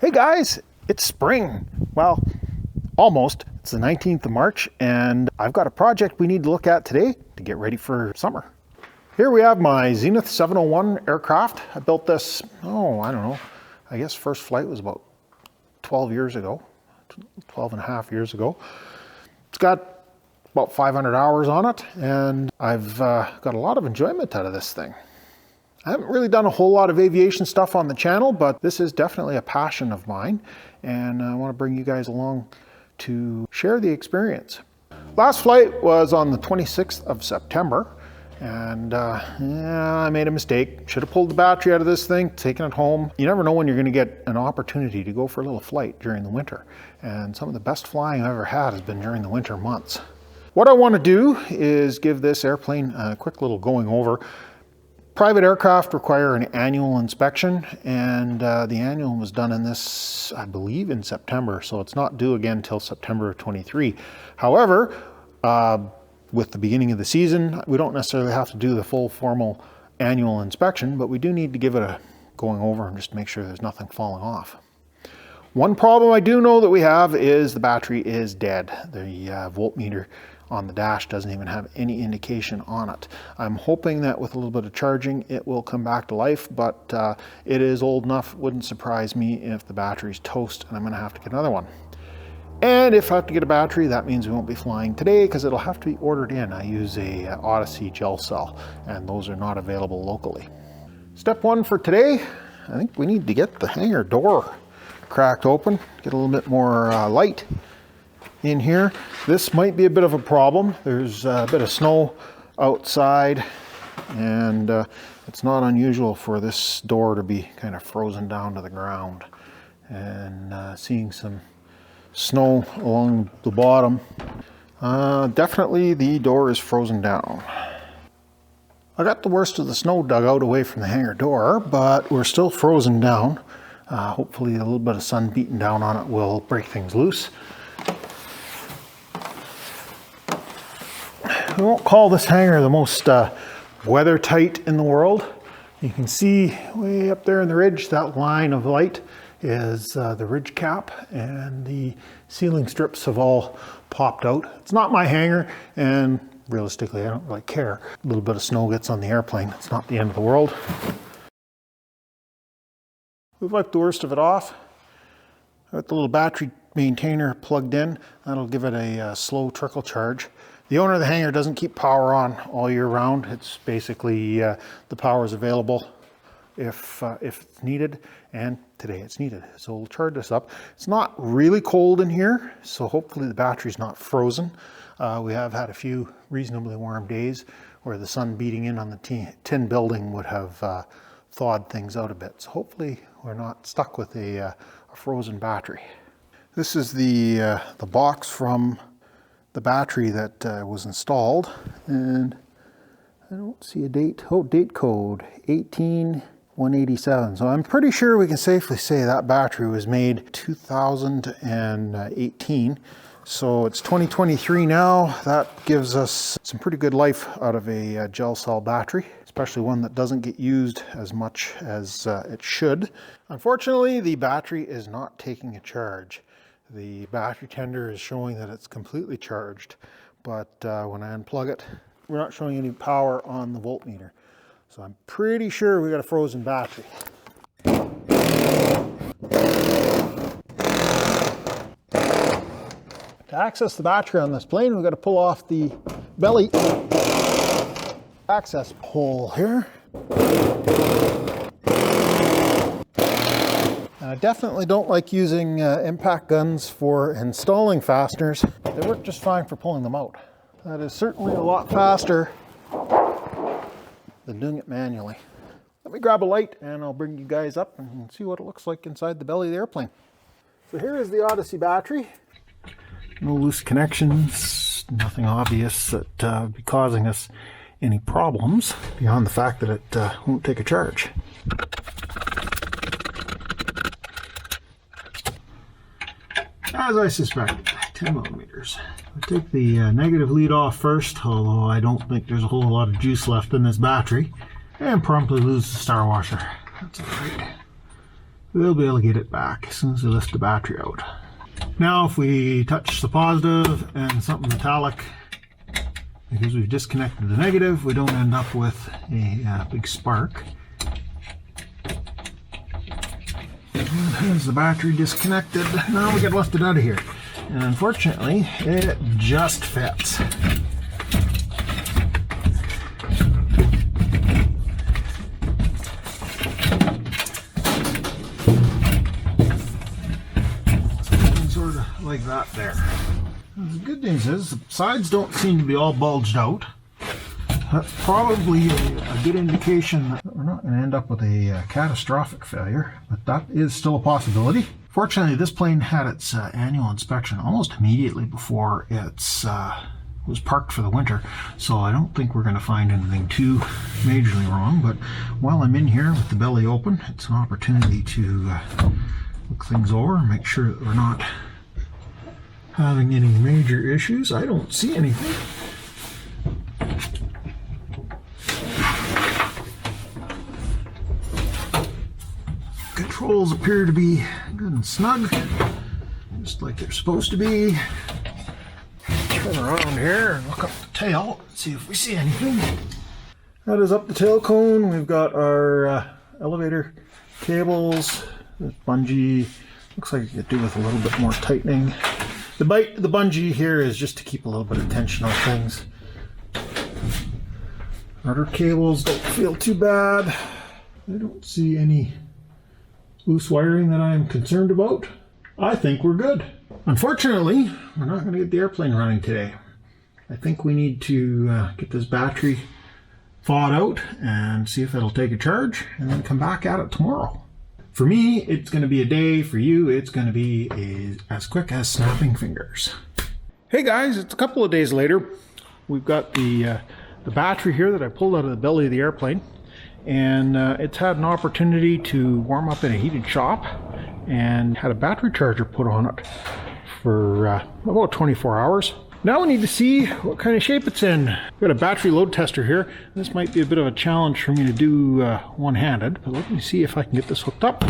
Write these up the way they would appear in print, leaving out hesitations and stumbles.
Hey guys, it's spring. Well, almost. It's the 19th of March and I've got a project we need to look at today to get ready for summer. Here we have my Zenith 701 aircraft. I built this, I don't know, I guess first flight was about 12 years ago, 12 and a half years ago. It's got about 500 hours on it and I've got a lot of enjoyment out of this thing. I haven't really done a whole lot of aviation stuff on the channel, but this is definitely a passion of mine and I want to bring you guys along to share the experience. Last flight was on the 26th of September and I made a mistake. Should have pulled the battery out of this thing, taken it home. You never know when you're going to get an opportunity to go for a little flight during the winter, and some of the best flying I've ever had has been during the winter months. What I want to do is give this airplane a quick little going over. Private aircraft require an annual inspection, and the annual was done in this, I believe, in September, so it's not due again until September of 23. However, with the beginning of the season, we don't necessarily have to do the full formal annual inspection, but we do need to give it a going over and just make sure there's nothing falling off. One problem I do know that we have is the battery is dead. The voltmeter on the dash doesn't even have any indication on it. I'm hoping that with a little bit of charging it will come back to life, but it is old enough. It wouldn't surprise me if the battery's toast and I'm going to have to get another one. And if I have to get a battery, that means we won't be flying today because it'll have to be ordered in. I use a Odyssey gel cell and those are not available locally. Step one for today, I think we need to get the hangar door cracked open, get a little bit more light in here. This might be a bit of a problem. There's a bit of snow outside and it's not unusual for this door to be kind of frozen down to the ground, and seeing some snow along the bottom. Definitely the door is frozen down. I got the worst of the snow dug out away from the hangar door, but we're still frozen down. Hopefully a little bit of sun beating down on it will break things loose. We won't call this hangar the most weather tight in the world. You can see way up there in the ridge, that line of light is the ridge cap, and the ceiling strips have all popped out. It's not my hangar, and realistically I don't really care. A little bit of snow gets on the airplane, it's not the end of the world. We've wiped the worst of it off. Got the little battery maintainer plugged in. That'll give it a slow trickle charge. The owner of the hangar doesn't keep power on all year round. It's basically the power is available if it's needed, and today it's needed. So we'll charge this up. It's not really cold in here, so hopefully the battery's not frozen. We have had a few reasonably warm days where the sun beating in on the tin building would have thawed things out a bit. So hopefully we're not stuck with a frozen battery. This is the box from the battery that was installed, and I don't see a date. Oh, date code 18187. So I'm pretty sure we can safely say that battery was made 2018. So it's 2023 now. That gives us some pretty good life out of a gel cell battery, especially one that doesn't get used as much as it should. Unfortunately, the battery is not taking a charge. The battery tender is showing that it's completely charged, but when I unplug it, we're not showing any power on the voltmeter. So I'm pretty sure we got a frozen battery. To access the battery on this plane, we've got to pull off the belly access hole here. I definitely don't like using impact guns for installing fasteners. They work just fine for pulling them out. That is certainly a lot faster than doing it manually. Let me grab a light and I'll bring you guys up and see what it looks like inside the belly of the airplane. So here is the Odyssey battery. No loose connections, nothing obvious that would be causing us any problems beyond the fact that it won't take a charge. As I suspected, 10 millimeters. I'll take the negative lead off first, although I don't think there's a whole lot of juice left in this battery, and promptly lose the star washer. That's alright. we'll be able to get it back as soon as we lift the battery out. Now if we touch the positive and something metallic, because we've disconnected the negative, we don't end up with a big spark. There's the battery disconnected. Now we got to lift it out of here. And unfortunately, it just fits. Sort of like that there. The good news is the sides don't seem to be all bulged out. That's probably a good indication that we're not going to end up with a catastrophic failure, but that is still a possibility. Fortunately, this plane had its annual inspection almost immediately before it was parked for the winter, so I don't think we're going to find anything too majorly wrong. But while I'm in here with the belly open, it's an opportunity to look things over and make sure that we're not having any major issues. I don't see anything. Controls appear to be good and snug, just like they're supposed to be. Turn around here and look up the tail and see if we see anything. That is up the tail cone. We've got our elevator cables, the bungee. Looks like it could do with a little bit more tightening. The bungee here is just to keep a little bit of tension on things. Rudder cables don't feel too bad. I don't see any loose wiring that I'm concerned about. I think we're good. Unfortunately, we're not going to get the airplane running today. I think we need to get this battery thawed out and see if it'll take a charge and then come back at it tomorrow. For me, it's going to be a day. For you, it's going to be as quick as snapping fingers. Hey guys, it's a couple of days later. We've got the battery here that I pulled out of the belly of the airplane, and it's had an opportunity to warm up in a heated shop and had a battery charger put on it for about 24 hours. Now we need to see what kind of shape it's in. I've got a battery load tester here. This might be a bit of a challenge for me to do one-handed, but let me see if I can get this hooked up.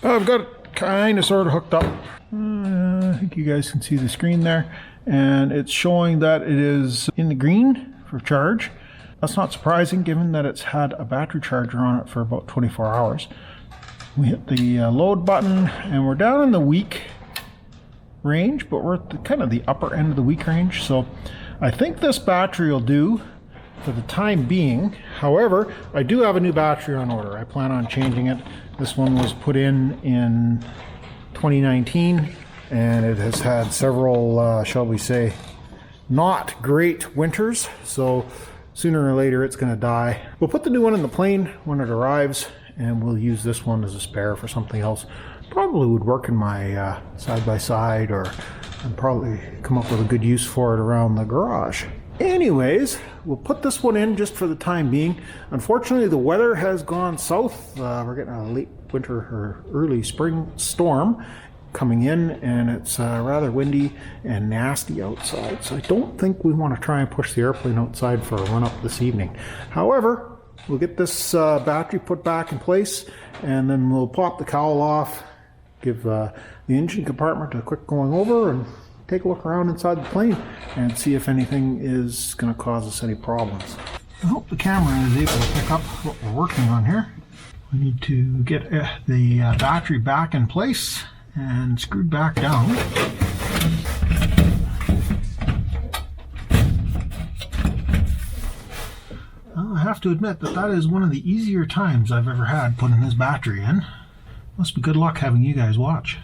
I've got it kind of sort of hooked up. I think you guys can see the screen there, and it's showing that it is in the green for charge. That's not surprising given that it's had a battery charger on it for about 24 hours. We hit the load button and we're down in the weak range, but we're at kind of the upper end of the weak range, so I think this battery will do for the time being. However, I do have a new battery on order. I plan on changing it. This one was put in 2019 and it has had several, shall we say, not great winters, so sooner or later it's going to die. We'll put the new one in the plane when it arrives, and we'll use this one as a spare for something else. Probably would work in my side-by-side, or I'd probably come up with a good use for it around the garage. Anyways, we'll put this one in just for the time being. Unfortunately, the weather has gone south. We're getting a late winter or early spring storm coming in, and it's rather windy and nasty outside, so I don't think we want to try and push the airplane outside for a run up this evening. However, we'll get this battery put back in place, and then we'll pop the cowl off, give the engine compartment a quick going over, and take a look around inside the plane and see if anything is going to cause us any problems. I hope the camera is able to pick up what we're working on here. We need to get the battery back in place and screwed back down. Well, I have to admit that is one of the easier times I've ever had putting this battery in. Must be good luck having you guys watch.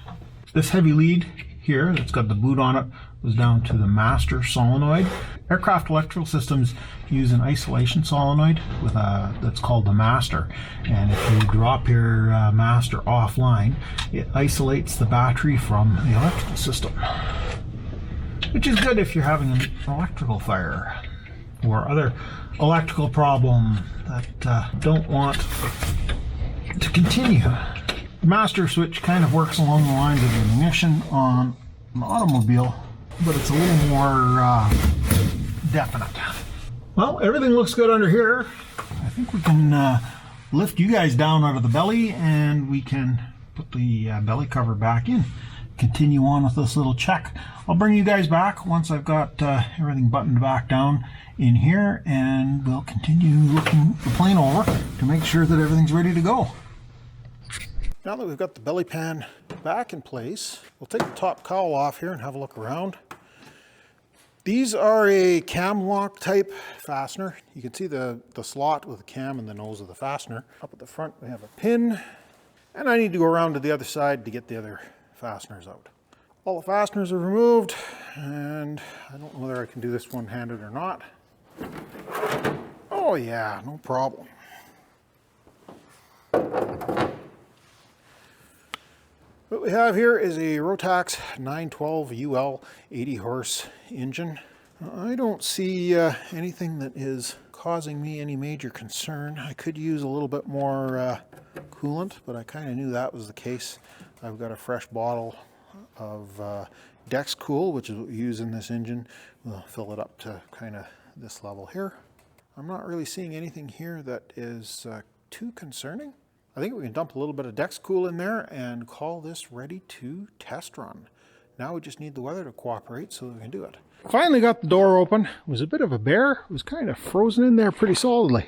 This heavy lead here that's got the boot on it was down to the master solenoid. Aircraft electrical systems use an isolation solenoid with that's called the master, and if you drop your master offline, it isolates the battery from the electrical system, which is good if you're having an electrical fire or other electrical problem that don't want to continue. The master switch kind of works along the lines of the ignition on an automobile, but it's a little more definite. Well, everything looks good under here. I think we can lift you guys down out of the belly, and we can put the belly cover back in. Continue on with this little check. I'll bring you guys back once I've got everything buttoned back down in here, and we'll continue looking the plane over to make sure that everything's ready to go. Now that we've got the belly pan back in place, we'll take the top cowl off here and have a look around. These are a cam lock type fastener. You can see the slot with the cam and the nose of the fastener. Up at the front we have a pin, and I need to go around to the other side to get the other fasteners out. All the fasteners are removed, and I don't know whether I can do this one-handed or not. Oh yeah, no problem. What we have here is a Rotax 912 UL 80 horse engine. I don't see anything that is causing me any major concern. I could use a little bit more coolant, but I kind of knew that was the case. I've got a fresh bottle of Dex Cool, which is what we use in this engine. We'll fill it up to kind of this level here. I'm not really seeing anything here that is too concerning. I think we can dump a little bit of Dex Cool in there and call this ready to test run. Now we just need the weather to cooperate so that we can do it. Finally got the door open. It was a bit of a bear. It was kind of frozen in there pretty solidly.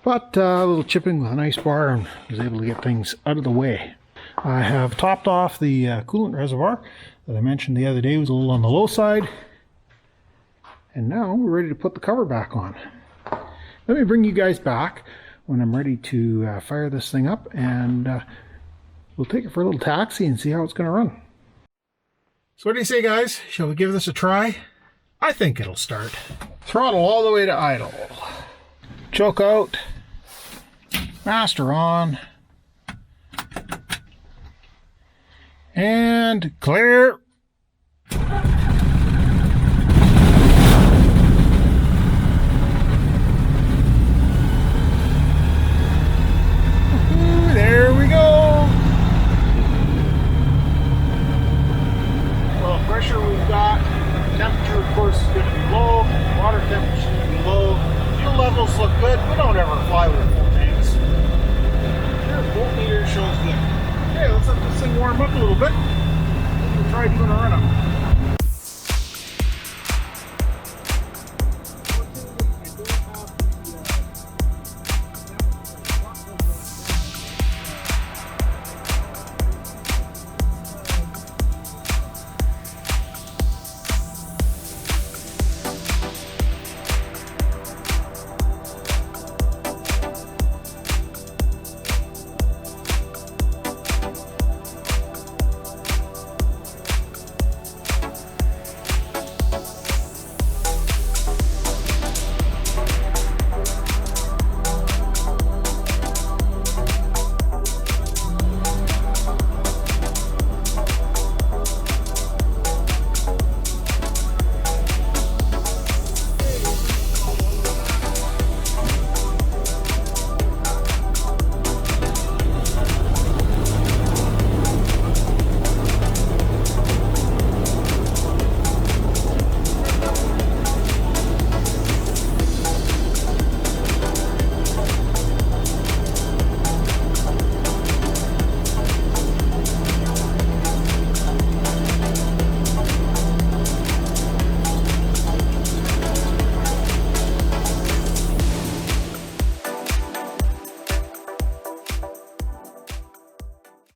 But a little chipping with an ice bar, and was able to get things out of the way. I have topped off the coolant reservoir that I mentioned the other day was a little on the low side. And now we're ready to put the cover back on. Let me bring you guys back when I'm ready to fire this thing up, and we'll take it for a little taxi and see how it's going to run. So what do you say, guys? Shall we give this a try? I think it'll start. Throttle all the way to idle. Choke out. Master on. And clear. There we go. Well, pressure we've got. Temperature, of course, is going to be low. Water temperature is going to be low. Fuel levels look good. We don't ever fly with full tanks. Your voltmeter shows good. Okay, let's let this thing warm up a little bit. We'll try doing a run-up.